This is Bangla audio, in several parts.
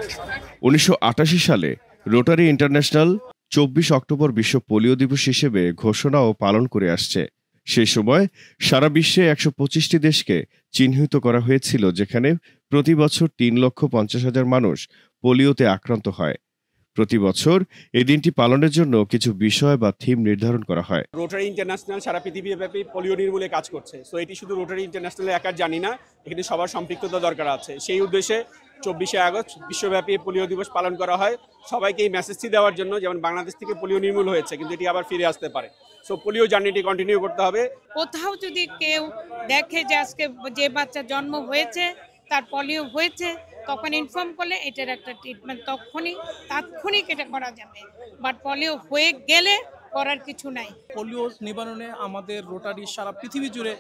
1988 সালে রোটারি ইন্টারন্যাশনাল 24 অক্টোবর বিশ্ব পোলিও দিবস হিসেবে ঘোষণা ও পালন করে আসছে। সেই সময় সারা বিশ্বে 125টি দেশকে চিহ্নিত করা হয়েছিল, যেখানে প্রতি বছর 3,50,000 মানুষ পোলিওতে আক্রান্ত হয়। প্রতি বছর এই দিনটি পালনের জন্য কিছু বিষয় বা থিম নির্ধারণ করা হয়। রোটারি ইন্টারন্যাশনাল সারা পৃথিবীব্যাপী পোলিও নির্মূলে কাজ করছে। সো এটি শুধু রোটারি ইন্টারন্যাশনালের একার জানি না, এখানে সবার সম্পৃক্ততা দরকার আছে। সেই উদ্দেশ্যে 24শে আগস্ট বিশ্বব্যাপী পোলিও দিবস পালন করা হয়, সবাইকে এই মেসেজটি দেওয়ার জন্য, যেমন বাংলাদেশ থেকে পোলিও নির্মূল হয়েছে কিন্তু এটি আবার ফিরে আসতে পারে। সো পোলিও জার্নিটি কন্টিনিউ করতে হবে। কোথাও যদি কেউ দেখে যে আজকে যে বাচ্চা জন্ম হয়েছে তার পোলিও হয়েছে, তখন ইনফর্ম করলে এটার একটা ট্রিটমেন্ট তাৎক্ষণিক এটা করা যাবে। বাট পোলিও হয়ে গেলে করার কিছু নাই। পোলিও নিবারণে আমাদের রোটারি সারা পৃথিবী জুড়ে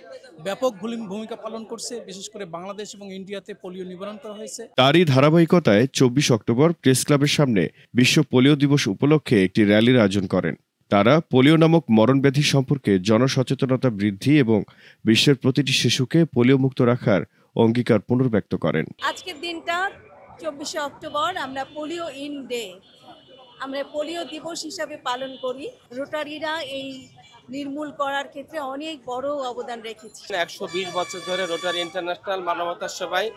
ব্যাপক ভূমিকা পালন করছে। বিশেষ করে বাংলাদেশ এবং ইন্ডিয়াতে পোলিও নিবারণ করা হয়েছে। তারই ধারাবাহিকতায় 24 অক্টোবর প্রেস ক্লাবের সামনে বিশ্ব পোলিও দিবস উপলক্ষে একটি র্যালির আয়োজন করেন। তারা পোলিও নামক মরণব্যাধি সম্পর্কে জনসচেতনতা বৃদ্ধি এবং বিশ্বের প্রতিটি শিশুকে পোলিও মুক্ত রাখার অঙ্গীকার পুনর্ব্যক্ত করেন। আজকের দিনটা 24শে অক্টোবর আমরা পোলিও ইন ডে, আমরা পোলিও দিবস হিসাবে পালন করি। রোটারিরা এই নির্মূল করার ক্ষেত্রে অনেক বড় অবদান রেখেছে। 120 বছর ধরে রোটারি ইন্টারন্যাশনাল মানবতার সেবায়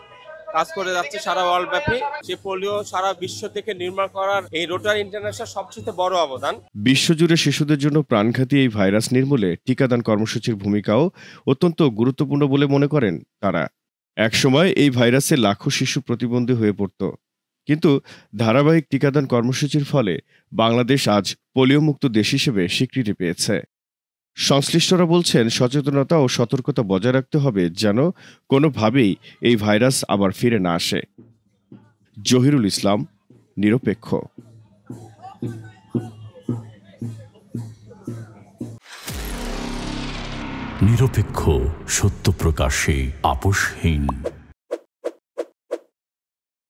কাজ করে যাচ্ছে সারা ওয়ার্ল্ড ব্যাপী। যে পোলিও সারা বিশ্ব থেকে নির্মূল করার এই রোটারি ইন্টারন্যাশনাল সবচেয়ে বড় অবদান। বিশ্বজুড়ে শিশুদের জন্য প্রাণঘাতী এই ভাইরাস নির্মূলে টিকাদান কর্মসূচির ভূমিকাও অত্যন্ত গুরুত্বপূর্ণ বলে মনে করেন তারা। একসময় এই ভাইরাসে লাখো শিশু প্রতিবন্ধী হয়ে পড়ত, কিন্তু ধারাবাহিক টিকাদান কর্মসূচির ফলে বাংলাদেশ আজ পোলিও মুক্ত দেশ হিসেবে স্বীকৃতি পেয়েছে। সংশ্লিষ্টরা বলছেন, সচেতনতা ও সতর্কতা বজায় রাখতে হবে যেন কোনোভাবেই এই ভাইরাস আবার ফিরে না আসে। জহিরুল ইসলাম, নিরপেক্ষ। নিরপেক্ষ, সত্য প্রকাশে আপোষহীন।